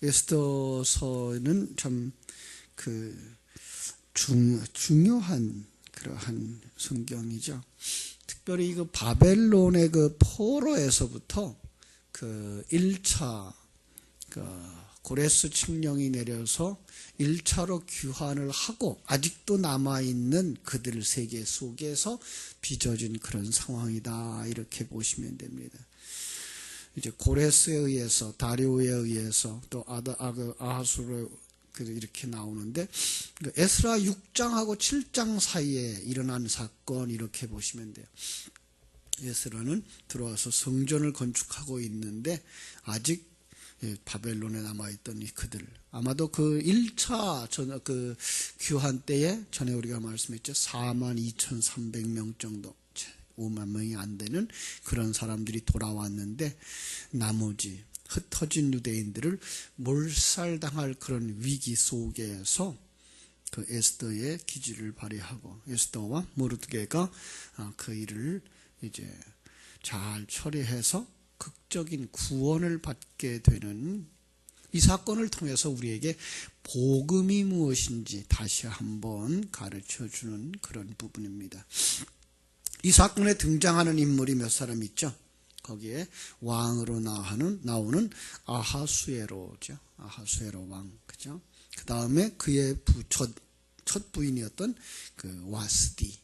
에스더서는 참 중요한 그러한 성경이죠. 특별히 그 바벨론의 그 포로에서부터 그 1차 고레스 칙령이 내려서 1차로 귀환을 하고 아직도 남아있는 그들 세계 속에서 빚어진 그런 상황이다, 이렇게 보시면 됩니다. 이제 고레스에 의해서, 다리오에 의해서, 또 아하수르 이렇게 나오는데, 에스라 6장하고 7장 사이에 일어난 사건, 이렇게 보시면 돼요. 에스라는 들어와서 성전을 건축하고 있는데 아직 바벨론에 남아있던 그들, 아마도 그 1차 귀환 때에 전에 우리가 말씀했죠. 42,300명 정도, 5만 명이 안 되는 그런 사람들이 돌아왔는데, 나머지 흩어진 유대인들을 몰살당할 그런 위기 속에서 그 에스더의 기지를 발휘하고 에스더와 모르드게가 그 일을 이제 잘 처리해서 극적인 구원을 받게 되는 이 사건을 통해서 우리에게 복음이 무엇인지 다시 한번 가르쳐주는 그런 부분입니다. 이 사건에 등장하는 인물이 몇 사람 있죠. 거기에 왕으로 나오는 아하수에로죠. 아하수에로 왕, 그죠? 그 다음에 그의 첫 부인이었던 그 와스디.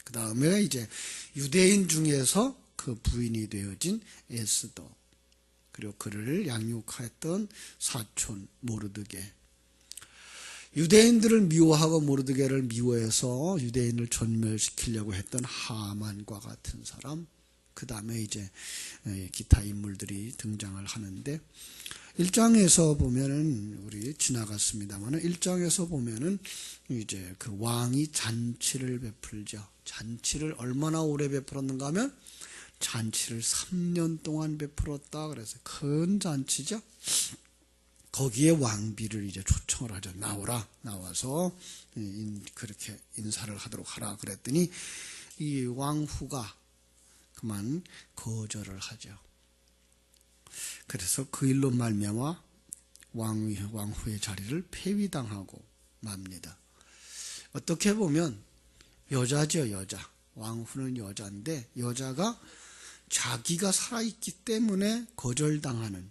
그 다음에 이제 유대인 중에서 그 부인이 되어진 에스더, 그리고 그를 양육했던 사촌 모르드게. 유대인들을 미워하고 모르드게를 미워해서 유대인을 전멸시키려고 했던 하만과 같은 사람. 그 다음에 이제 기타 인물들이 등장을 하는데, 1장에서 보면은, 우리 지나갔습니다만 1장에서 보면은 이제 그 왕이 잔치를 베풀죠. 잔치를 얼마나 오래 베풀었는가 하면 잔치를 3년 동안 베풀었다. 그래서 큰 잔치죠. 거기에 왕비를 이제 초청을 하죠. 나와서 그렇게 인사를 하도록 하라 그랬더니 이 왕후가 그만 거절을 하죠. 그래서 그 일로 말미암아 왕후의 자리를 폐위당하고 맙니다. 어떻게 보면 여자죠, 여자. 왕후는 여자인데 여자가 자기가 살아있기 때문에 거절당하는,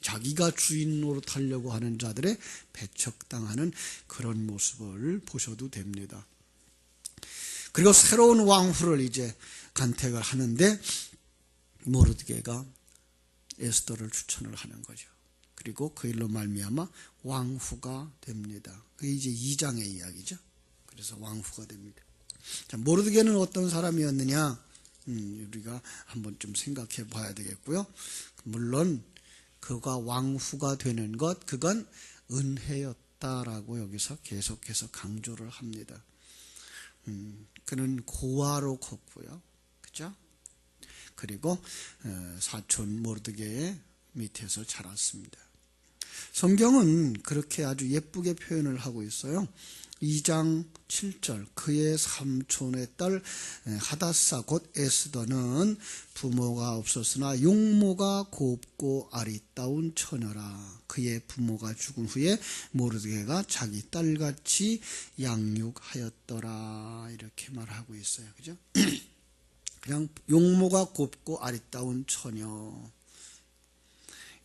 자기가 주인 노릇하려고 하는 자들의 배척당하는 그런 모습을 보셔도 됩니다. 그리고 새로운 왕후를 이제 간택을 하는데 모르드게가 에스더를 추천을 하는 거죠. 그리고 그 일로 말미암아 왕후가 됩니다. 그게 이제 2장의 이야기죠. 그래서 왕후가 됩니다. 자, 모르드게는 어떤 사람이었느냐? 우리가 한번 좀 생각해 봐야 되겠고요. 물론 그가 왕후가 되는 것, 그건 은혜였다라고 여기서 계속해서 강조를 합니다. 그는 고아로 컸고요, 그죠? 그리고 사촌 모르드게의 밑에서 자랐습니다. 성경은 그렇게 아주 예쁘게 표현을 하고 있어요. 2장 7절, 그의 삼촌의 딸 하다사 곧 에스더는 부모가 없었으나 용모가 곱고 아리따운 처녀라. 그의 부모가 죽은 후에 모르드게가 자기 딸같이 양육하였더라. 이렇게 말하고 있어요. 그죠? 그냥 용모가 곱고 아리따운 처녀,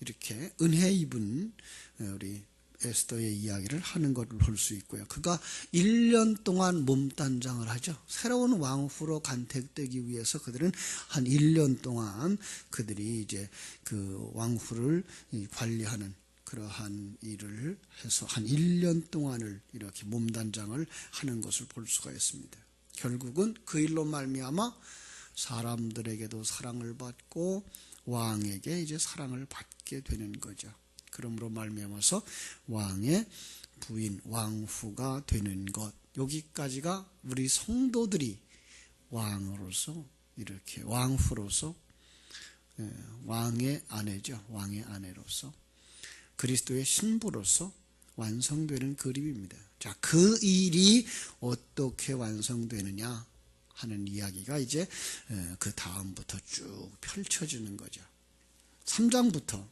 이렇게 은혜 입은 우리 에스더의 이야기를 하는 것을 볼 수 있고요. 그가 1년 동안 몸단장을 하죠. 새로운 왕후로 간택되기 위해서 그들은 한 1년 동안 그들이 이제 그 왕후를 관리하는 그러한 일을 해서 한 1년 동안을 이렇게 몸단장을 하는 것을 볼 수가 있습니다. 결국은 그 일로 말미암아 사람들에게도 사랑을 받고 왕에게 이제 사랑을 받게 되는 거죠. 그러므로 말미암아서 왕의 부인, 왕후가 되는 것, 여기까지가 우리 성도들이 왕으로서, 이렇게 왕후로서, 왕의 아내죠. 왕의 아내로서, 그리스도의 신부로서 완성되는 그림입니다. 자, 그 일이 어떻게 완성되느냐 하는 이야기가 이제 그 다음부터 쭉 펼쳐지는 거죠. 3장부터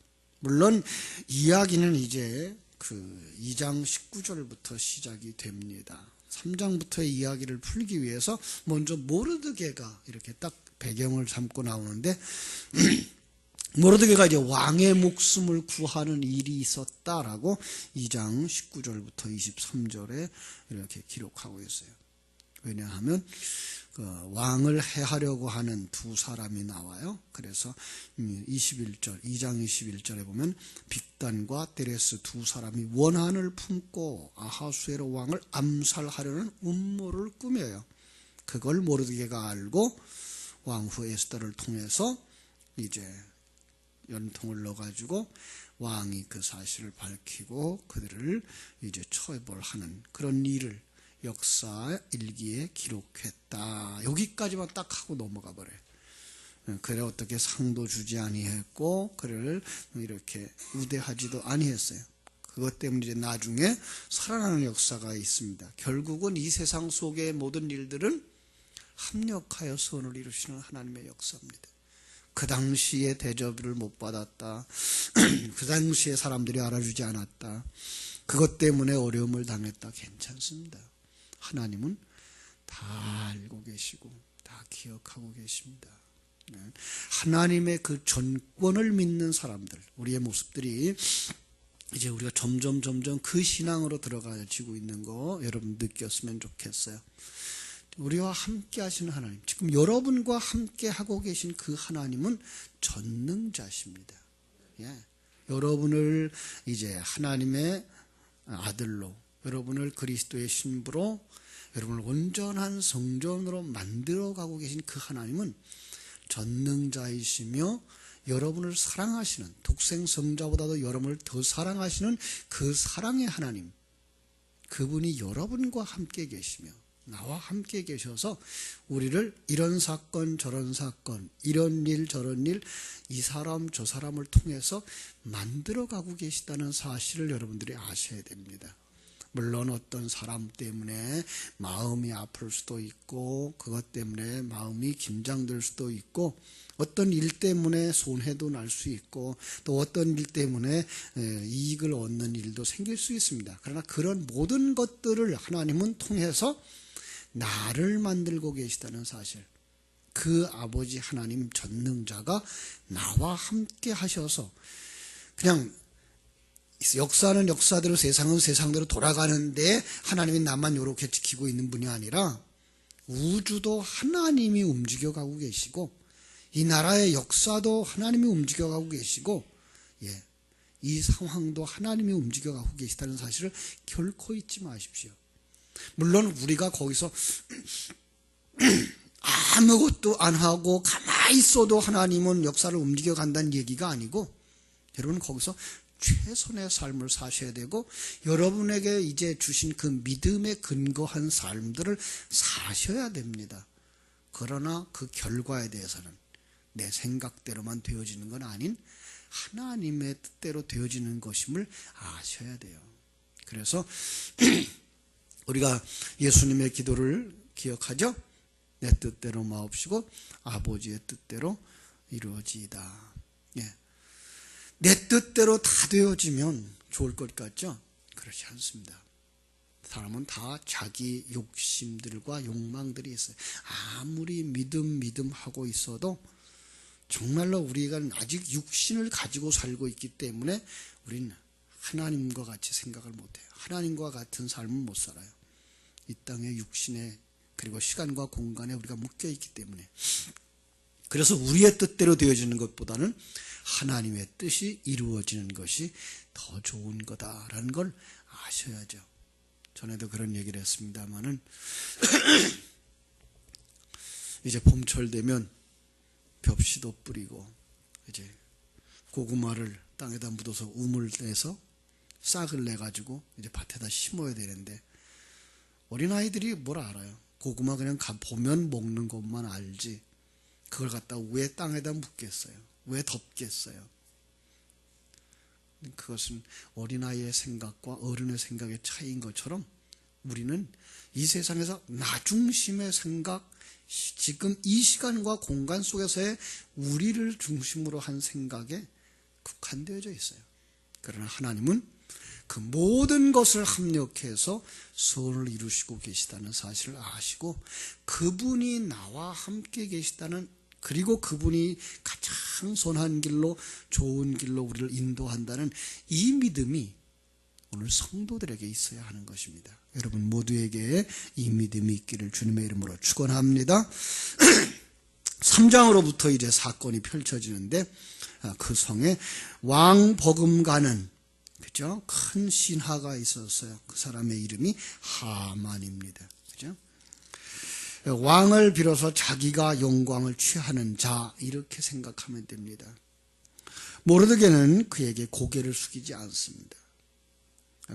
물론 이야기는 이제 그 2장 19절부터 시작이 됩니다. 3장부터의 이야기를 풀기 위해서 먼저 모르드게가 이렇게 딱 배경을 삼고 나오는데 모르드게가 이제 왕의 목숨을 구하는 일이 있었다라고 2장 19절부터 23절에 이렇게 기록하고 있어요. 왜냐하면 그 왕을 해하려고 하는 두 사람이 나와요. 그래서 21절, 2장 21절에 보면 빅단과 데레스 두 사람이 원한을 품고 아하수에로 왕을 암살하려는 음모를 꾸며요. 그걸 모르드게가 알고 왕후 에스더를 통해서 이제 연통을 넣어가지고 왕이 그 사실을 밝히고 그들을 이제 처벌하는 그런 일을 역사 일기에 기록했다. 여기까지만 딱 하고 넘어가 버려요. 그래 어떻게 상도 주지 아니했고 그를 이렇게 우대하지도 아니했어요. 그것 때문에 이제 나중에 살아나는 역사가 있습니다. 결국은 이 세상 속의 모든 일들은 합력하여 선을 이루시는 하나님의 역사입니다. 그 당시에 대접을 못 받았다. 그 당시에 사람들이 알아주지 않았다. 그것 때문에 어려움을 당했다. 괜찮습니다. 하나님은 다 알고 계시고 다 기억하고 계십니다. 하나님의 그 전권을 믿는 사람들, 우리의 모습들이 이제 우리가 점점 그 신앙으로 들어가지고 있는 거 여러분 느꼈으면 좋겠어요. 우리와 함께 하시는 하나님, 지금 여러분과 함께 하고 계신 그 하나님은 전능자십니다. 예. 여러분을 이제 하나님의 아들로, 여러분을 그리스도의 신부로, 여러분을 온전한 성전으로 만들어가고 계신 그 하나님은 전능자이시며 여러분을 사랑하시는, 독생성자보다도 여러분을 더 사랑하시는 그 사랑의 하나님, 그분이 여러분과 함께 계시며 나와 함께 계셔서 우리를 이런 사건 저런 사건, 이런 일 저런 일, 이 사람 저 사람을 통해서 만들어가고 계시다는 사실을 여러분들이 아셔야 됩니다. 물론 어떤 사람 때문에 마음이 아플 수도 있고 그것 때문에 마음이 긴장될 수도 있고 어떤 일 때문에 손해도 날 수 있고 또 어떤 일 때문에 이익을 얻는 일도 생길 수 있습니다. 그러나 그런 모든 것들을 하나님은 통해서 나를 만들고 계시다는 사실, 그 아버지 하나님 전능자가 나와 함께 하셔서 그냥 역사는 역사대로 세상은 세상대로 돌아가는데 하나님이 나만 이렇게 지키고 있는 분이 아니라 우주도 하나님이 움직여가고 계시고 이 나라의 역사도 하나님이 움직여가고 계시고 이 상황도 하나님이 움직여가고 계시다는 사실을 결코 잊지 마십시오. 물론 우리가 거기서 아무것도 안 하고 가만히 있어도 하나님은 역사를 움직여간다는 얘기가 아니고 여러분 거기서 최선의 삶을 사셔야 되고 여러분에게 이제 주신 그 믿음에 근거한 삶들을 사셔야 됩니다. 그러나 그 결과에 대해서는 내 생각대로만 되어지는 건 아닌 하나님의 뜻대로 되어지는 것임을 아셔야 돼요. 그래서 우리가 예수님의 기도를 기억하죠? 내 뜻대로 마옵시고 아버지의 뜻대로 이루어지이다. 내 뜻대로 다 되어지면 좋을 것 같죠? 그렇지 않습니다. 사람은 다 자기 욕심들과 욕망들이 있어요. 아무리 믿음 하고 있어도 정말로 우리가 아직 육신을 가지고 살고 있기 때문에 우리는 하나님과 같이 생각을 못해요. 하나님과 같은 삶은 못 살아요. 이 땅의 육신에 그리고 시간과 공간에 우리가 묶여있기 때문에. 그래서 우리의 뜻대로 되어지는 것보다는 하나님의 뜻이 이루어지는 것이 더 좋은 거다라는 걸 아셔야죠. 전에도 그런 얘기를 했습니다마는 이제 봄철 되면 벽시도 뿌리고 이제 고구마를 땅에다 묻어서 우물 내서 싹을 내가지고 이제 밭에다 심어야 되는데 어린아이들이 뭘 알아요? 고구마 그냥 보면 먹는 것만 알지 그걸 갖다 왜 땅에다 묻겠어요? 왜 덮겠어요? 그것은 어린아이의 생각과 어른의 생각의 차이인 것처럼 우리는 이 세상에서 나 중심의 생각, 지금 이 시간과 공간 속에서의 우리를 중심으로 한 생각에 국한되어져 있어요. 그러나 하나님은 그 모든 것을 합력해서 선을 이루시고 계시다는 사실을 아시고 그분이 나와 함께 계시다는, 그리고 그분이 가장 선한 길로 좋은 길로 우리를 인도한다는 이 믿음이 오늘 성도들에게 있어야 하는 것입니다. 여러분 모두에게 이 믿음이 있기를 주님의 이름으로 축원합니다. 3장으로부터 이제 사건이 펼쳐지는데 그 성에 왕 버금가는, 그죠? 큰 신하가 있었어요. 그 사람의 이름이 하만입니다. 그죠? 왕을 빌어서 자기가 영광을 취하는 자, 이렇게 생각하면 됩니다. 모르드게는 그에게 고개를 숙이지 않습니다.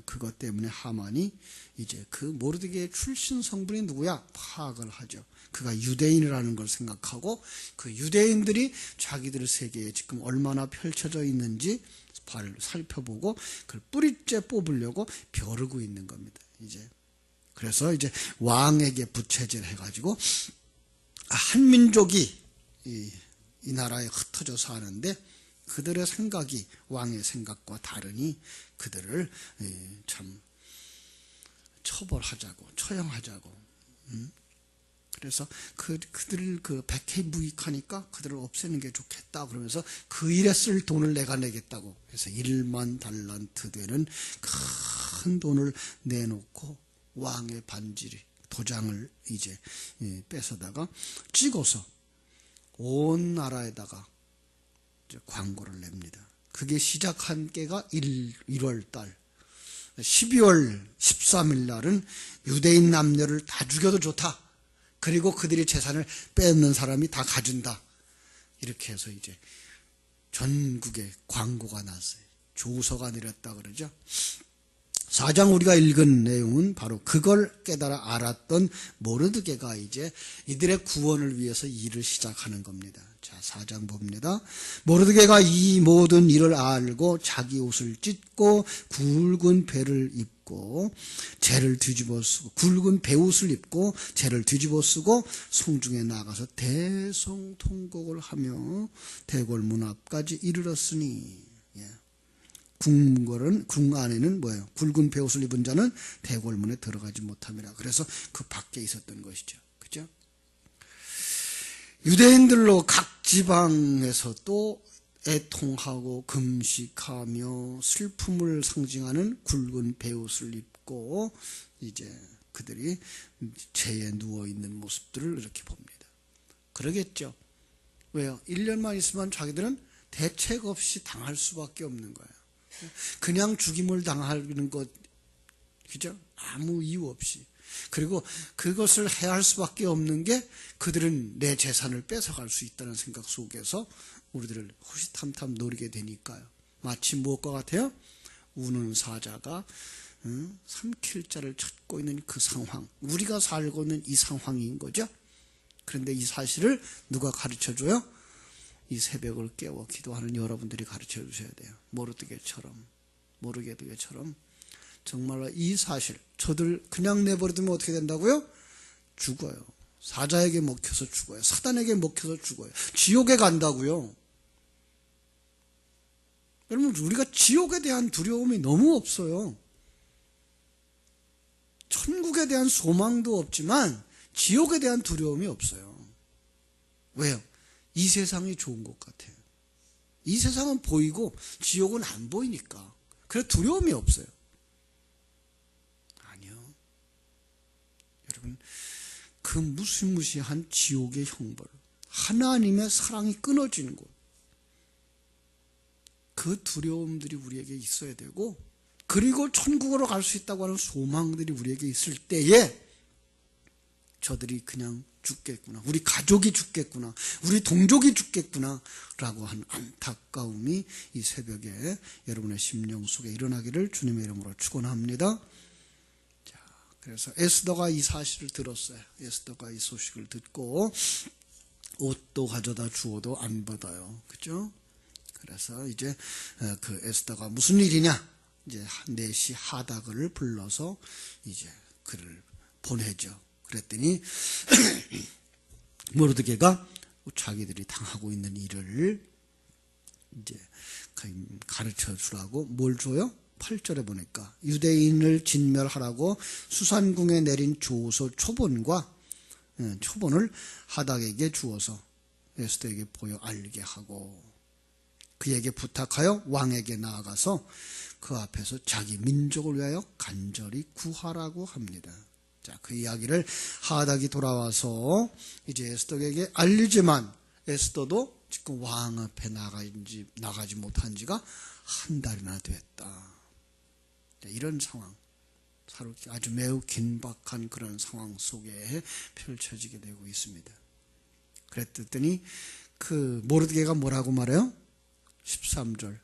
그것 때문에 하만이 이제 그 모르드게의 출신 성분이 누구야? 파악을 하죠. 그가 유대인이라는 걸 생각하고 그 유대인들이 자기들 세계에 지금 얼마나 펼쳐져 있는지 살펴보고 그걸 뿌리째 뽑으려고 벼르고 있는 겁니다. 그래서 이제 왕에게 부채질 해가지고 한 민족이 이 나라에 흩어져 사는데 그들의 생각이 왕의 생각과 다르니 그들을 참 처벌하자고, 처형하자고. 그래서 그들을 백해무익하니까 그들을 없애는 게 좋겠다 그러면서 그 일에 쓸 돈을 내가 내겠다고 해서 1만 달란트 되는 큰 돈을 내놓고 왕의 반지를, 도장을 이제 뺏어다가 찍어서 온 나라에다가 이제 광고를 냅니다. 그게 시작한 게가 1월 달, 12월 13일 날은 유대인 남녀를 다 죽여도 좋다. 그리고 그들이 재산을 뺏는 사람이 다 가진다. 이렇게 해서 이제 전국에 광고가 났어요. 조서가 내렸다 그러죠. 4장 우리가 읽은 내용은 바로 그걸 깨달아 알았던 모르드게가 이제 이들의 구원을 위해서 일을 시작하는 겁니다. 자, 4장 봅니다. 모르드게가 이 모든 일을 알고 자기 옷을 찢고 굵은 배를 입고 재를 뒤집어 쓰고, 굵은 배옷을 입고 재를 뒤집어 쓰고 성중에 나가서 대성통곡을 하며 대궐 문 앞까지 이르렀으니, 궁 안에는 뭐예요? 굵은 배옷을 입은 자는 대궐문에 들어가지 못함이라. 그래서 그 밖에 있었던 것이죠. 그죠? 유대인들로 각 지방에서 또 애통하고 금식하며 슬픔을 상징하는 굵은 배옷을 입고 이제 그들이 재에 누워 있는 모습들을 이렇게 봅니다. 그러겠죠. 왜요? 1년만 있으면 자기들은 대책 없이 당할 수밖에 없는 거예요. 그냥 죽임을 당하는 것, 그죠? 아무 이유 없이. 그리고 그것을 해야 할 수밖에 없는 게 그들은 내 재산을 뺏어갈 수 있다는 생각 속에서 우리들을 호시탐탐 노리게 되니까요. 마치 무엇과 같아요? 우는 사자가 삼킬 자를 찾고 있는 그 상황, 우리가 살고 있는 이 상황인 거죠. 그런데 이 사실을 누가 가르쳐줘요? 이 새벽을 깨워 기도하는 여러분들이 가르쳐 주셔야 돼요. 모르드게처럼 정말로 이 사실, 저들 그냥 내버려두면 어떻게 된다고요? 죽어요. 사자에게 먹혀서 죽어요. 사단에게 먹혀서 죽어요. 지옥에 간다고요. 여러분, 우리가 지옥에 대한 두려움이 너무 없어요. 천국에 대한 소망도 없지만 지옥에 대한 두려움이 없어요. 왜요? 이 세상이 좋은 것 같아요. 이 세상은 보이고 지옥은 안 보이니까. 그래서 두려움이 없어요. 아니요. 여러분, 그 무시무시한 지옥의 형벌, 하나님의 사랑이 끊어지는 곳, 그 두려움들이 우리에게 있어야 되고, 그리고 천국으로 갈 수 있다고 하는 소망들이 우리에게 있을 때에 저들이 그냥 죽겠구나, 우리 가족이 죽겠구나, 우리 동족이 죽겠구나 라고 하는 안타까움이 이 새벽에 여러분의 심령 속에 일어나기를 주님의 이름으로 축원합니다. 자, 그래서 에스더가 이 사실을 들었어요. 에스더가 이 소식을 듣고 옷도 가져다 주어도 안 받아요. 그죠? 그래서 이제 그 에스더가 무슨 일이냐? 이제 내시 하닥을 불러서 이제 그를 보내죠. 그랬더니 모르드게가 자기들이 당하고 있는 일을 이제 가르쳐 주라고 뭘 줘요? 8절에 보니까 유대인을 진멸하라고 수산궁에 내린 조서 초본과 초본을 하닥에게 주어서 에스더에게 보여 알게 하고 그에게 부탁하여 왕에게 나아가서 그 앞에서 자기 민족을 위하여 간절히 구하라고 합니다. 자, 그 이야기를 하닥이 돌아와서 이제 에스더에게 알리지만 에스더도 지금 왕 앞에 나가지 못한 지가 한 달이나 됐다. 이런 상황, 아주 매우 긴박한 그런 상황 속에 펼쳐지게 되고 있습니다. 그랬더니 그 모르드게가 뭐라고 말해요? 13절,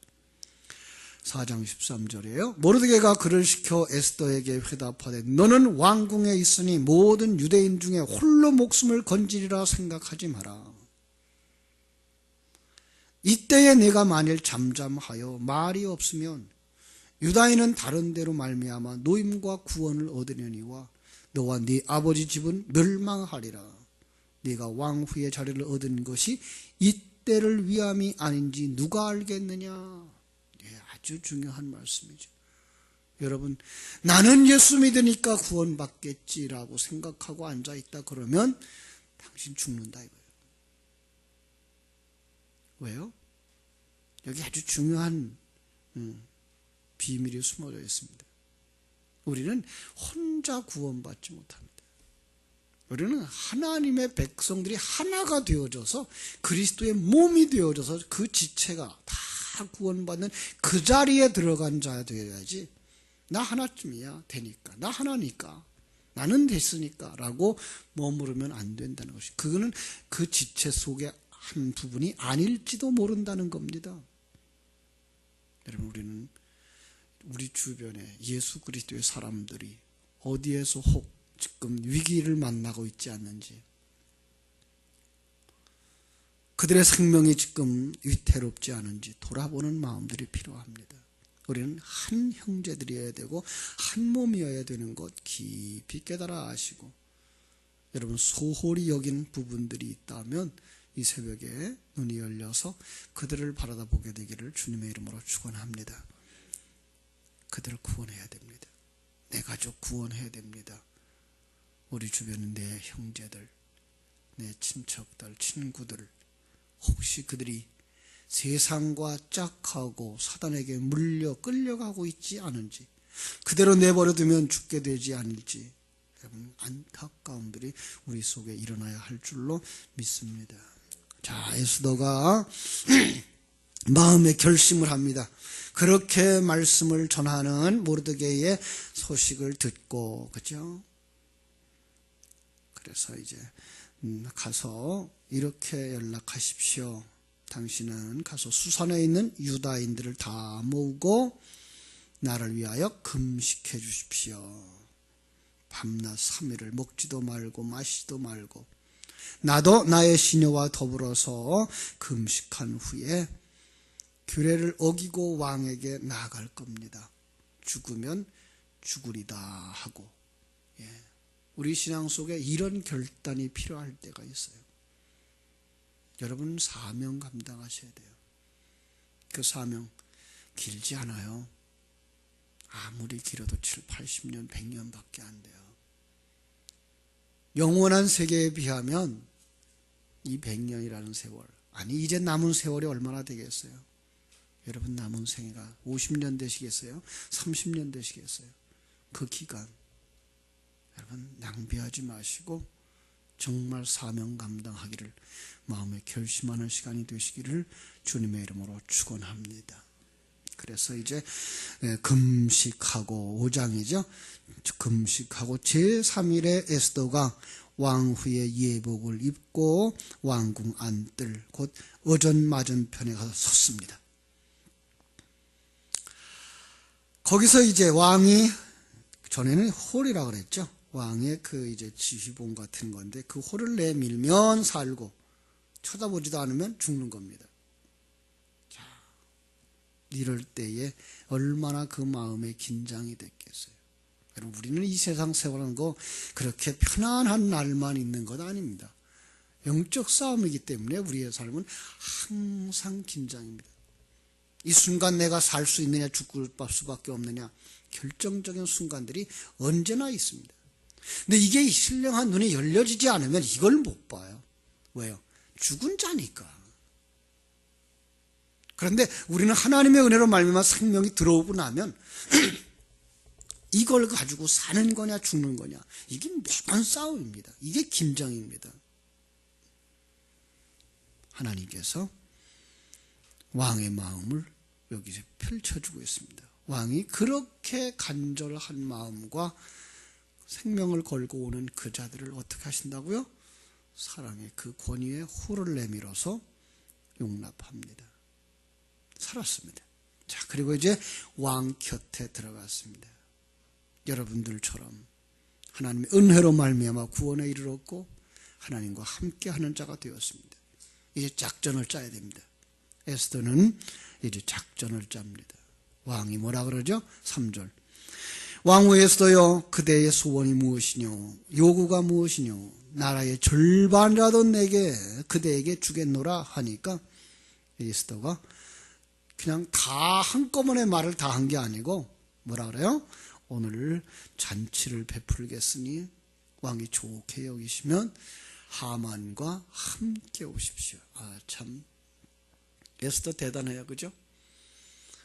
4장 13절이에요. 모르드게가 그를 시켜 에스더에게 회답하되 너는 왕궁에 있으니 모든 유대인 중에 홀로 목숨을 건지리라 생각하지 마라. 이때에 네가 만일 잠잠하여 말이 없으면 유다인은 다른 데로 말미암아 노임과 구원을 얻으려니와 너와 네 아버지 집은 멸망하리라. 네가 왕후의 자리를 얻은 것이 이때를 위함이 아닌지 누가 알겠느냐. 아주 중요한 말씀이죠. 여러분, 나는 예수 믿으니까 구원받겠지라고 생각하고 앉아있다 그러면 당신 죽는다 이거예요. 왜요? 여기 아주 중요한 비밀이 숨어져 있습니다. 우리는 혼자 구원받지 못합니다. 우리는 하나님의 백성들이 하나가 되어져서 그리스도의 몸이 되어져서 그 지체가 다 구원받는 그 자리에 들어간 자가 되어야지 나 하나쯤이야 되니까 나 하나니까 나는 됐으니까 라고 머무르면 안 된다는 것이 그거는 그 지체 속의 한 부분이 아닐지도 모른다는 겁니다. 여러분 우리는 우리 주변에 예수 그리스도의 사람들이 어디에서 혹 지금 위기를 만나고 있지 않는지 그들의 생명이 지금 위태롭지 않은지 돌아보는 마음들이 필요합니다. 우리는 한 형제들이어야 되고 한 몸이어야 되는 것 깊이 깨달아 아시고 여러분 소홀히 여긴 부분들이 있다면 이 새벽에 눈이 열려서 그들을 바라다 보게 되기를 주님의 이름으로 축원합니다. 그들을 구원해야 됩니다. 내 가족 구원해야 됩니다. 우리 주변의 내 형제들, 내 친척들, 친구들 혹시 그들이 세상과 짝하고 사단에게 물려 끌려가고 있지 않은지 그대로 내버려두면 죽게 되지 않을지 여러분 안타까움들이 우리 속에 일어나야 할 줄로 믿습니다. 자, 에스더가 마음의 결심을 합니다. 그렇게 말씀을 전하는 모르드게의 소식을 듣고 그렇죠? 그래서 이제 가서 이렇게 연락하십시오. 당신은 가서 수산에 있는 유다인들을 다 모으고 나를 위하여 금식해 주십시오. 밤낮 3일을 먹지도 말고 마시지도 말고 나도 나의 시녀와 더불어서 금식한 후에 규례를 어기고 왕에게 나아갈 겁니다. 죽으면 죽으리다 하고 우리 신앙 속에 이런 결단이 필요할 때가 있어요. 여러분 사명 감당하셔야 돼요. 그 사명 길지 않아요. 아무리 길어도 7, 80년, 100년밖에 안 돼요. 영원한 세계에 비하면 이 100년이라는 세월 아니 이제 남은 세월이 얼마나 되겠어요? 여러분 남은 생애가 50년 되시겠어요? 30년 되시겠어요? 그 기간 여러분 낭비하지 마시고 정말 사명 감당하기를 마음에 결심하는 시간이 되시기를 주님의 이름으로 축원합니다. 그래서 이제 금식하고 5장이죠. 금식하고 제3일에 에스더가 왕후의 예복을 입고 왕궁 안뜰 곧 어전 맞은편에 가서 섰습니다. 거기서 이제 왕이 전에는 홀이라 그랬죠. 왕의 그 이제 지휘봉 같은 건데 그 홀을 내밀면 살고 쳐다보지도 않으면 죽는 겁니다. 자, 이럴 때에 얼마나 그 마음에 긴장이 됐겠어요. 여러분 우리는 이 세상 세월하는 거 그렇게 편안한 날만 있는 것 아닙니다. 영적 싸움이기 때문에 우리의 삶은 항상 긴장입니다. 이 순간 내가 살 수 있느냐 죽을 수밖에 없느냐 결정적인 순간들이 언제나 있습니다. 근데 이게 신령한 눈이 열려지지 않으면 이걸 못 봐요. 왜요? 죽은 자니까. 그런데 우리는 하나님의 은혜로 말미암아 생명이 들어오고 나면 이걸 가지고 사는 거냐 죽는 거냐 이게 매번 싸움입니다. 이게 김정입니다. 하나님께서 왕의 마음을 여기서 펼쳐주고 있습니다. 왕이 그렇게 간절한 마음과 생명을 걸고 오는 그 자들을 어떻게 하신다고요? 사랑의 그 권위에 후를 내밀어서 용납합니다. 살았습니다. 자, 그리고 이제 왕 곁에 들어갔습니다. 여러분들처럼 하나님의 은혜로 말미암아 구원에 이르렀고 하나님과 함께하는 자가 되었습니다. 이제 작전을 짜야 됩니다. 에스더는 이제 작전을 짭니다. 왕이 뭐라 그러죠? 3절 왕후 에스더여 그대의 소원이 무엇이뇨? 요구가 무엇이뇨? 나라의 절반이라도 내게 그대에게 주겠노라 하니까 에스더가 그냥 다 한꺼번에 말을 다 한 게 아니고 뭐라 그래요? 오늘 잔치를 베풀겠으니 왕이 좋게 여기시면 하만과 함께 오십시오. 아, 참 에스더 대단해요. 그죠?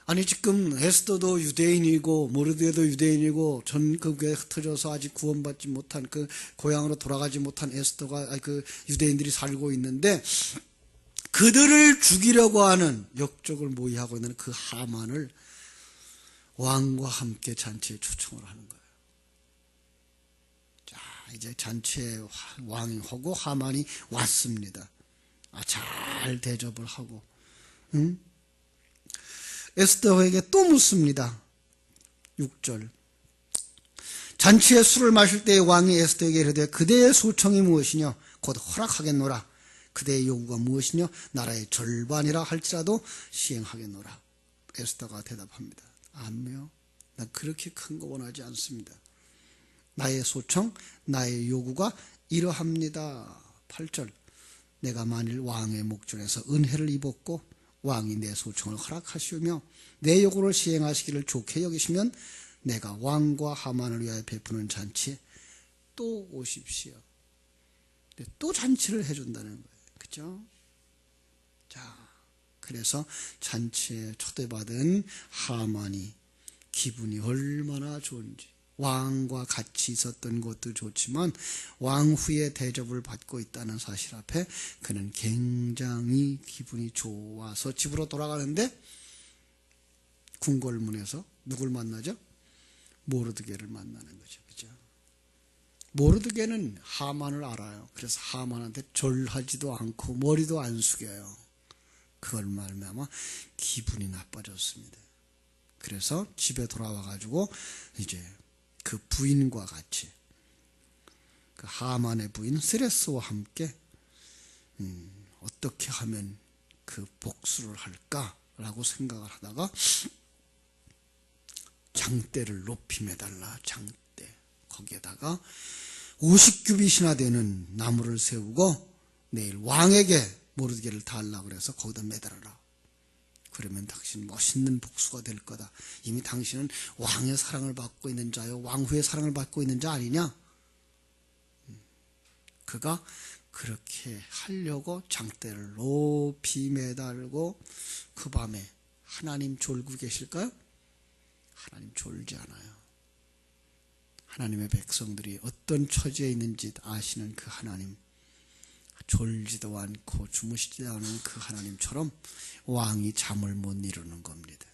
아니 지금 에스더도 유대인이고 모르드게도 유대인이고 전국에 흩어져서 아직 구원받지 못한 그 고향으로 돌아가지 못한 에스더가 그 유대인들이 살고 있는데 그들을 죽이려고 하는 역적을 모의하고 있는 그 하만을 왕과 함께 잔치에 초청을 하는 거예요. 자, 이제 잔치에 왕하고 하만이 왔습니다. 잘 대접을 하고, 응? 에스더에게 또 묻습니다. 6절 잔치에 술을 마실 때에 왕이 에스더에게 이르되 그대의 소청이 무엇이냐? 곧 허락하겠노라. 그대의 요구가 무엇이냐? 나라의 절반이라 할지라도 시행하겠노라. 에스더가 대답합니다. 아니요, 난 그렇게 큰 거 원하지 않습니다. 나의 소청, 나의 요구가 이러합니다. 8절 내가 만일 왕의 목전에서 은혜를 입었고 왕이 내 소청을 허락하시며 내 요구를 시행하시기를 좋게 여기시면 내가 왕과 하만을 위하여 베푸는 잔치에 또 오십시오. 또 잔치를 해준다는 거예요. 그죠? 자, 그래서 잔치에 초대받은 하만이 기분이 얼마나 좋은지, 왕과 같이 있었던 것도 좋지만 왕후의 대접을 받고 있다는 사실 앞에 그는 굉장히 기분이 좋아서 집으로 돌아가는데 궁궐문에서 누굴 만나죠? 모르드게를 만나는 거죠. 그죠? 모르드게는 하만을 알아요. 그래서 하만한테 절하지도 않고 머리도 안 숙여요. 그걸 말미암아 기분이 나빠졌습니다. 그래서 집에 돌아와 가지고 이제 그 부인과 같이 그 하만의 부인 스레스와 함께 어떻게 하면 그 복수를 할까라고 생각을 하다가 장대를 높이 매달라. 장대 거기에다가 50규빗이나 되는 나무를 세우고 내일 왕에게 모르드게를 달라고 그래서 거기다 매달아라. 그러면 당신 멋있는 복수가 될 거다. 이미 당신은 왕의 사랑을 받고 있는 자요, 왕후의 사랑을 받고 있는 자 아니냐? 그가 그렇게 하려고 장대를 높이 매달고 그 밤에 하나님 졸고 계실까요? 하나님 졸지 않아요. 하나님의 백성들이 어떤 처지에 있는지 아시는 그 하나님, 졸지도 않고 주무시지도 않은 그 하나님처럼 왕이 잠을 못 이루는 겁니다.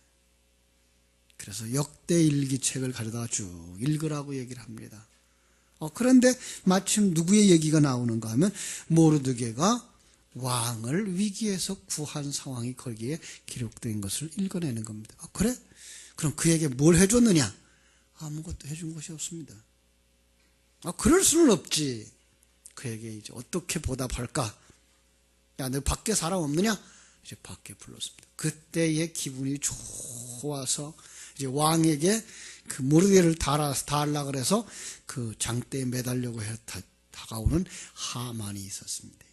그래서 역대일기책을 가져다가 쭉 읽으라고 얘기를 합니다. 그런데 마침 누구의 얘기가 나오는가 하면 모르드게가 왕을 위기에서 구한 상황이 거기에 기록된 것을 읽어내는 겁니다. 그래? 그럼 그에게 뭘 해줬느냐? 아무것도 해준 것이 없습니다. 그럴 수는 없지. 그에게 이제 어떻게 보답할까? 야, 너 밖에 사람 없느냐? 이제 밖에 불렀습니다. 그때의 기분이 좋아서 이제 왕에게 그 모르드게를 달라고 그래서 그 장대에 매달려고 다가오는 하만이 있었습니다.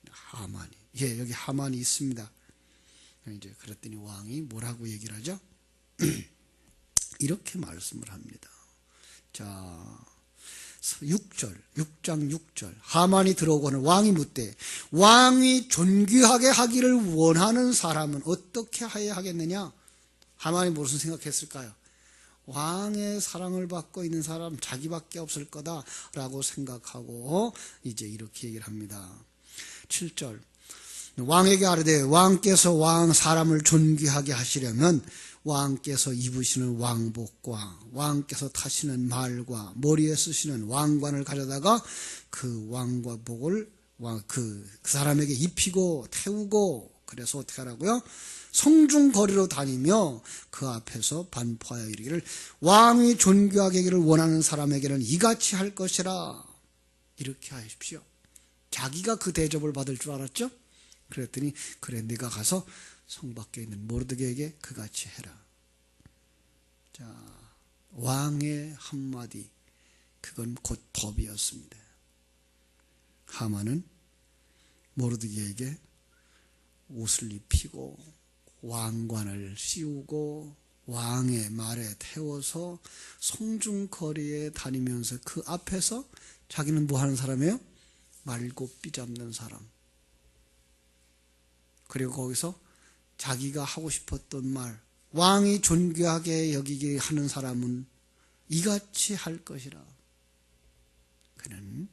하만이. 예, 여기 하만이 있습니다. 이제 그랬더니 왕이 뭐라고 얘기를 하죠? 이렇게 말씀을 합니다. 자, 6장 6절. 하만이 들어오고는 왕이 묻되 왕이 존귀하게 하기를 원하는 사람은 어떻게 해야 하겠느냐? 하만이 무슨 생각했을까요? 왕의 사랑을 받고 있는 사람 자기밖에 없을 거다라고 생각하고 이제 이렇게 얘기를 합니다. 7절. 왕에게 아뢰되 왕께서 왕 사람을 존귀하게 하시려면 왕께서 입으시는 왕복과 왕께서 타시는 말과 머리에 쓰시는 왕관을 가져다가 그 왕과복을 그 사람에게 입히고 태우고, 그래서 어떻게 하라고요? 성중거리로 다니며 그 앞에서 반포하여 이르기를 왕이 존귀하게 하기를 원하는 사람에게는 이같이 할 것이라. 이렇게 하십시오. 자기가 그 대접을 받을 줄 알았죠? 그랬더니 그래, 네가 가서 성 밖에 있는 모르드게에게 그같이 해라. 자, 왕의 한마디, 그건 곧 법이었습니다. 하만은 모르드게에게 옷을 입히고 왕관을 씌우고 왕의 말에 태워서 성중거리에 다니면서 그 앞에서 자기는 뭐 하는 사람이에요? 말고삐 잡는 사람. 그리고 거기서 자기가 하고 싶었던 말, 왕이 존귀하게 여기게 하는 사람은 이같이 할 것이라. 그는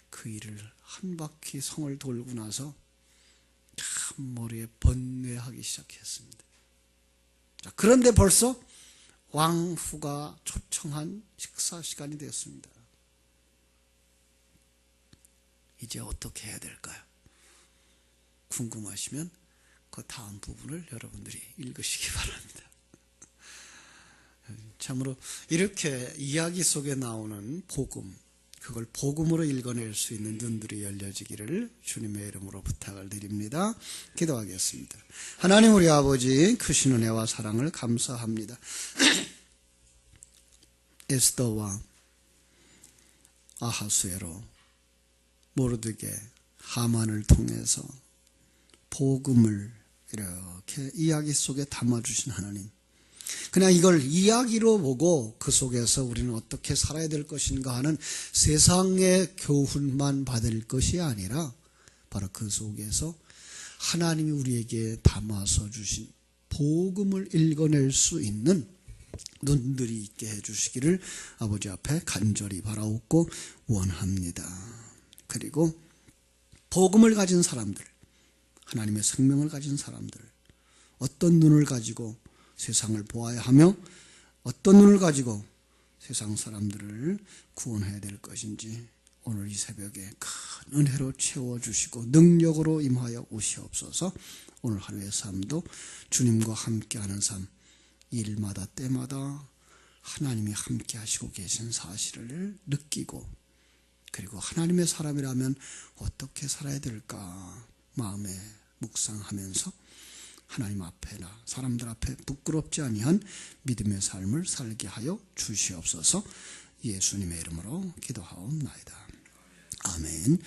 그 일을 한 바퀴 성을 돌고 나서 참 머리에 번뇌하기 시작했습니다. 자, 그런데 벌써 왕후가 초청한 식사 시간이 됐습니다. 이제 어떻게 해야 될까요? 궁금하시면 그 다음 부분을 여러분들이 읽으시기 바랍니다. 참으로 이렇게 이야기 속에 나오는 복음, 그걸 복음으로 읽어낼 수 있는 눈들이 열려지기를 주님의 이름으로 부탁을 드립니다. 기도하겠습니다. 하나님 우리 아버지, 크신 은혜와 사랑을 감사합니다. 에스더와 아하수에로 모르드게, 하만을 통해서 복음을 이렇게 이야기 속에 담아주신 하나님, 그냥 이걸 이야기로 보고 그 속에서 우리는 어떻게 살아야 될 것인가 하는 세상의 교훈만 받을 것이 아니라 바로 그 속에서 하나님이 우리에게 담아서 주신 복음을 읽어낼 수 있는 눈들이 있게 해주시기를 아버지 앞에 간절히 바라옵고 원합니다. 그리고 복음을 가진 사람들, 하나님의 생명을 가진 사람들, 어떤 눈을 가지고 세상을 보아야 하며 어떤 눈을 가지고 세상 사람들을 구원해야 될 것인지 오늘 이 새벽에 큰 은혜로 채워주시고 능력으로 임하여 오시옵소서. 오늘 하루의 삶도 주님과 함께하는 삶, 일마다 때마다 하나님이 함께 하시고 계신 사실을 느끼고, 그리고 하나님의 사람이라면 어떻게 살아야 될까 마음에 묵상하면서 하나님 앞에나 사람들 앞에 부끄럽지 아니한 믿음의 삶을 살게 하여 주시옵소서. 예수님의 이름으로 기도하옵나이다. 아멘.